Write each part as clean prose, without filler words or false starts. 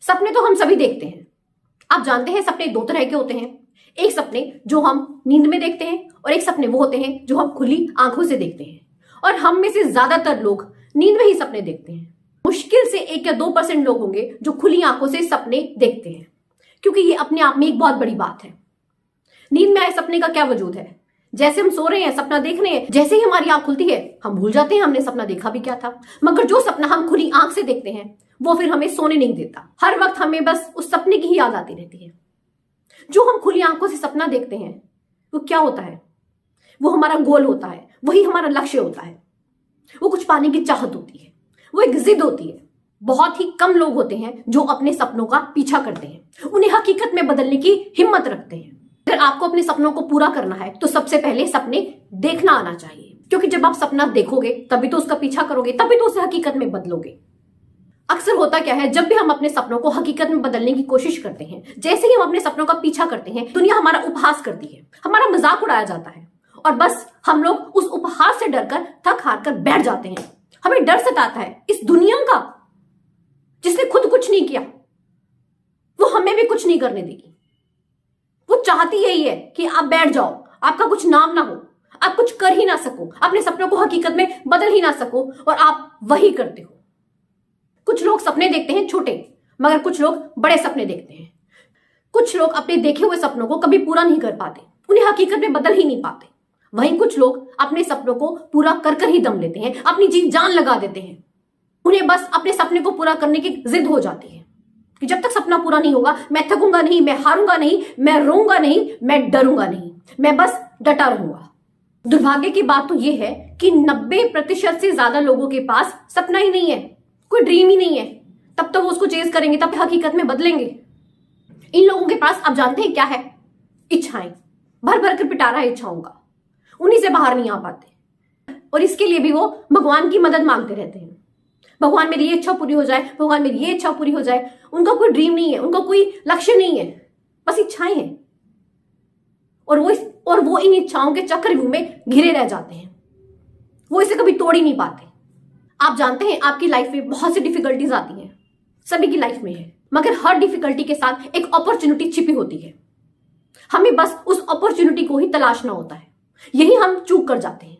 सपने तो हम सभी देखते हैं। आप जानते हैं सपने दो तरह के होते हैं। एक सपने जो हम नींद में देखते हैं और एक सपने वो होते हैं जो हम खुली आंखों से देखते हैं। और हम में से ज्यादातर लोग नींद में ही सपने देखते हैं। मुश्किल से 1 या 2% लोग होंगे जो खुली आंखों से सपने देखते हैं, क्योंकि ये अपने आप में एक बहुत बड़ी बात है। नींद में आए सपने का क्या वजूद है? जैसे हम सो रहे हैं, सपना देख रहे हैं, जैसे ही हमारी आंख खुलती है हम भूल जाते हैं हमने सपना देखा भी क्या था। मगर जो सपना हम खुली आंख से देखते हैं वो फिर हमें सोने नहीं देता। हर वक्त हमें बस उस सपने की ही याद आती रहती है। जो हम खुली आंखों से सपना देखते हैं वो क्या होता है? वो हमारा गोल होता है, वही हमारा लक्ष्य होता है। वो कुछ पाने की चाहत होती है, वो एक जिद होती है। बहुत ही कम लोग होते हैं जो अपने सपनों का पीछा करते हैं, उन्हें हकीकत में बदलने की हिम्मत रखते हैं। अगर आपको अपने सपनों को पूरा करना है तो सबसे पहले सपने देखना आना चाहिए, क्योंकि जब आप सपना देखोगे तभी तो उसका पीछा करोगे, तभी तो उसे हकीकत में बदलोगे। अक्सर होता क्या है, जब भी हम अपने सपनों को हकीकत में बदलने की कोशिश करते हैं, जैसे ही हम अपने सपनों का पीछा करते हैं, दुनिया हमारा उपहास करती है, हमारा मजाक उड़ाया जाता है और बस हम लोग उस उपहास से डरकर थक हार कर बैठ जाते हैं। हमें डर सताता है इस दुनिया का, जिसने खुद कुछ नहीं किया वो हमें भी कुछ नहीं करने देगी। वो चाहती यही है कि आप बैठ जाओ, आपका कुछ नाम ना हो, आप कुछ कर ही ना सको, अपने सपनों को हकीकत में बदल ही ना सको, और आप वही करते हो। कुछ लोग सपने देखते हैं छोटे, मगर कुछ लोग बड़े सपने देखते हैं। कुछ लोग अपने देखे हुए सपनों को कभी पूरा नहीं कर पाते, उन्हें हकीकत में बदल ही नहीं पाते। वहीं कुछ लोग अपने सपनों को पूरा कर कर ही दम लेते हैं, अपनी जी जान लगा देते हैं। उन्हें बस अपने सपने को पूरा करने की जिद हो जाती है कि जब तक सपना पूरा नहीं होगा मैं थकूंगा नहीं, मैं हारूंगा नहीं, मैं रोऊंगा नहीं, मैं डरूंगा नहीं, मैं बस डटा रहूंगा। दुर्भाग्य की बात तो यह है कि 90% से ज्यादा लोगों के पास सपना ही नहीं है, कोई ड्रीम ही नहीं है। तब तो वो उसको चेज करेंगे, तब हकीकत में बदलेंगे। इन लोगों के पास आप जानते हैं क्या है? इच्छाएं, भर भर कर पिटारा है इच्छाओं का, उन्हीं से बाहर नहीं आ पाते। और इसके लिए भी वो भगवान की मदद मांगते रहते हैं। भगवान मेरी ये इच्छा पूरी हो जाए, भगवान मेरी ये इच्छा पूरी हो जाए। उनका कोई ड्रीम नहीं है, उनका कोई लक्ष्य नहीं है, बस इच्छाएं हैं। और वो इन इच्छाओं के चक्रव्यूह में घिरे रह जाते हैं, वो इसे कभी तोड़ ही नहीं पाते। आप जानते हैं आपकी लाइफ में बहुत सी डिफिकल्टीज आती हैं, सभी की लाइफ में है, मगर हर डिफिकल्टी के साथ एक अपॉर्चुनिटी छिपी होती है। हमें बस उस अपॉर्चुनिटी को ही तलाशना होता है। यही हम चूक कर जाते हैं।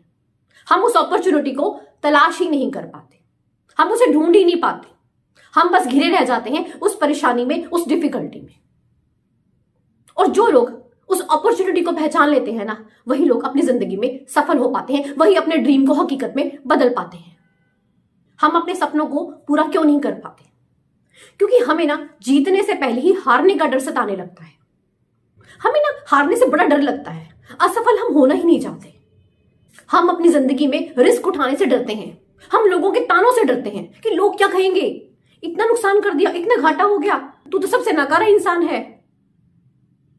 हम उस अपॉर्चुनिटी को तलाश ही नहीं कर पाते, हम उसे ढूंढ ही नहीं पाते। हम बस घिरे रह जाते हैं उस परेशानी में, उस डिफिकल्टी में। और जो लोग उस अपॉर्चुनिटी को पहचान लेते हैं ना, वही लोग अपनी जिंदगी में सफल हो पाते हैं, वही अपने ड्रीम को हकीकत में बदल पाते हैं। हम अपने सपनों को पूरा क्यों नहीं कर पाते? क्योंकि हमें ना जीतने से पहले ही हारने का डर सताने लगता है। हमें ना हारने से बड़ा डर लगता है, असफल हम होना ही नहीं चाहते। हम अपनी जिंदगी में रिस्क उठाने से डरते हैं, हम लोगों के तानों से डरते हैं कि लोग क्या कहेंगे, इतना नुकसान कर दिया, इतना घाटा हो गया, तू तो सबसे नकारा इंसान है।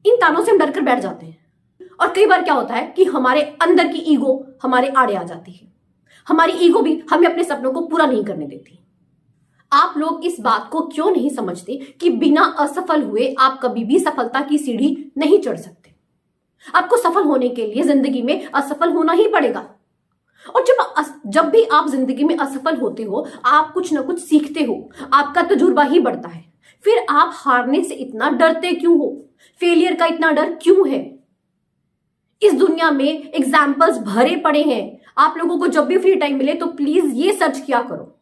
इन तानों से हम डर कर बैठ जाते हैं। और कई बार क्या होता है कि हमारे अंदर की ईगो हमारे आड़े आ जाती है। हमारी ईगो भी हमें अपने सपनों को पूरा नहीं करने देती। आप लोग इस बात को क्यों नहीं समझते कि बिना असफल हुए आप कभी भी सफलता की सीढ़ी नहीं चढ़ सकते। आपको सफल होने के लिए जिंदगी में असफल होना ही पड़ेगा। और जब भी आप जिंदगी में असफल होते हो, आप कुछ ना कुछ सीखते हो, आपका तजुर्बा ही बढ़ता है। फिर आप हारने से इतना डरते क्यों हो? फेलियर का इतना डर क्यों है? इस दुनिया में एग्जाम्पल्स भरे पड़े हैं। आप लोगों को जब भी फ्री टाइम मिले तो प्लीज ये सर्च किया करो।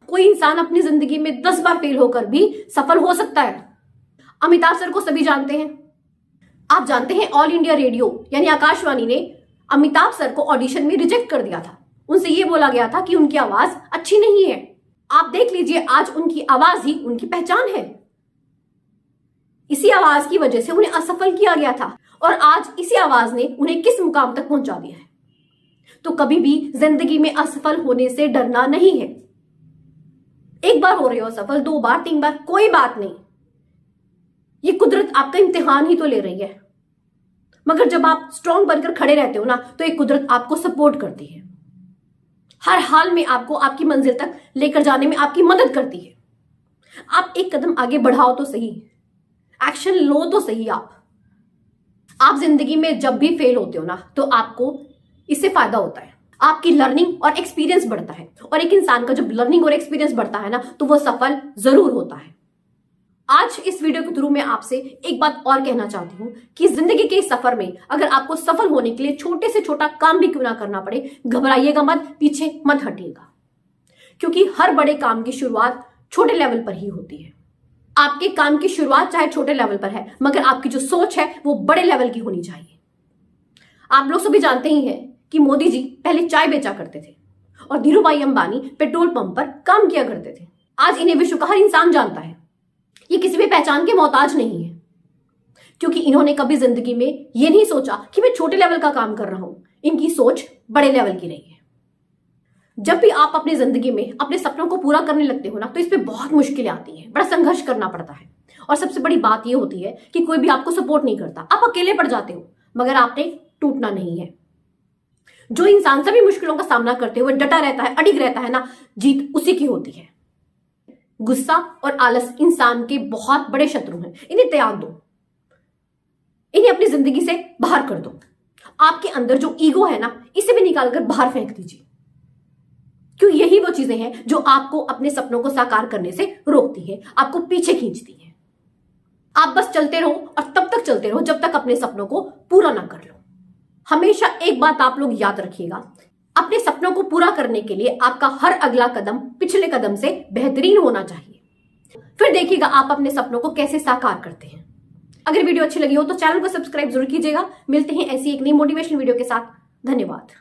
कोई इंसान अपनी जिंदगी में 10 बार फेल होकर भी सफल हो सकता है। अमिताभ सर को सभी जानते हैं। आप जानते हैं ऑल इंडिया रेडियो यानी आकाशवाणी ने अमिताभ सर को ऑडिशन में रिजेक्ट कर दिया था। उनसे यह बोला गया था कि उनकी आवाज अच्छी नहीं है। आप देख लीजिए, आज उनकी आवाज ही उनकी पहचान है। इसी आवाज की वजह से उन्हें असफल किया गया था और आज इसी आवाज ने उन्हें किस मुकाम तक पहुंचा दिया है। तो कभी भी जिंदगी में असफल होने से डरना नहीं है। एक बार हो रहे हो सफल, 2 बार, 3 बार, कोई बात नहीं। ये कुदरत आपका इम्तिहान ही तो ले रही है। मगर जब आप स्ट्रांग बनकर खड़े रहते हो ना, तो एक कुदरत आपको सपोर्ट करती है। हर हाल में आपको आपकी मंजिल तक लेकर जाने में आपकी मदद करती है। आप एक कदम आगे बढ़ाओ तो सही, एक्शन लो तो सही। आप जिंदगी में जब भी फेल होते हो ना, तो आपको इससे फायदा होता है। आपकी लर्निंग और एक्सपीरियंस बढ़ता है। और एक इंसान का जब लर्निंग और एक्सपीरियंस बढ़ता है ना, तो वो सफल जरूर होता है। आज इस वीडियो के थ्रू मैं आपसे एक बात और कहना चाहती हूं कि जिंदगी के इस सफर में अगर आपको सफल होने के लिए छोटे से छोटा काम भी क्यों ना करना पड़े, घबराइएगा मत, पीछे मत हटिएगा, क्योंकि हर बड़े काम की शुरुआत छोटे लेवल पर ही होती है। आपके काम की शुरुआत चाहे छोटे लेवल पर है, मगर आपकी जो सोच है वो बड़े लेवल की होनी चाहिए। आप लोग सभी जानते ही हैं कि मोदी जी पहले चाय बेचा करते थे और धीरू भाई अंबानी पेट्रोल पंप पर काम किया करते थे। आज इन्हें विश्व का हर इंसान जानता है। ये किसी भी पहचान के मोहताज नहीं है, क्योंकि इन्होंने कभी जिंदगी में ये नहीं सोचा कि मैं छोटे लेवल का काम कर रहा हूं। इनकी सोच बड़े लेवल की रही है। जब भी आप अपनी जिंदगी में अपने सपनों को पूरा करने लगते हो ना, तो इसमें बहुत मुश्किलें आती हैं, बड़ा संघर्ष करना पड़ता है। और सबसे बड़ी बात यह होती है कि कोई भी आपको सपोर्ट नहीं करता, आप अकेले पड़ जाते हो, मगर आपने टूटना नहीं है। जो इंसान सभी मुश्किलों का सामना करते हुए डटा रहता है, अडिग रहता है ना, जीत उसी की होती है। गुस्सा और आलस इंसान के बहुत बड़े शत्रु हैं, इन्हें त्याग दो, इन्हें अपनी जिंदगी से बाहर कर दो। आपके अंदर जो ईगो है ना, इसे भी निकालकर बाहर फेंक दीजिए, क्यों यही वो चीजें हैं जो आपको अपने सपनों को साकार करने से रोकती है, आपको पीछे खींचती है। आप बस चलते रहो और तब तक चलते रहो जब तक अपने सपनों को पूरा ना कर लो। हमेशा एक बात आप लोग याद रखिएगा, अपने सपनों को पूरा करने के लिए आपका हर अगला कदम पिछले कदम से बेहतरीन होना चाहिए। फिर देखिएगा आप अपने सपनों को कैसे साकार करते हैं। अगर वीडियो अच्छी लगी हो तो चैनल को सब्सक्राइब जरूर कीजिएगा। मिलते हैं ऐसी एक नई मोटिवेशनल वीडियो के साथ। धन्यवाद।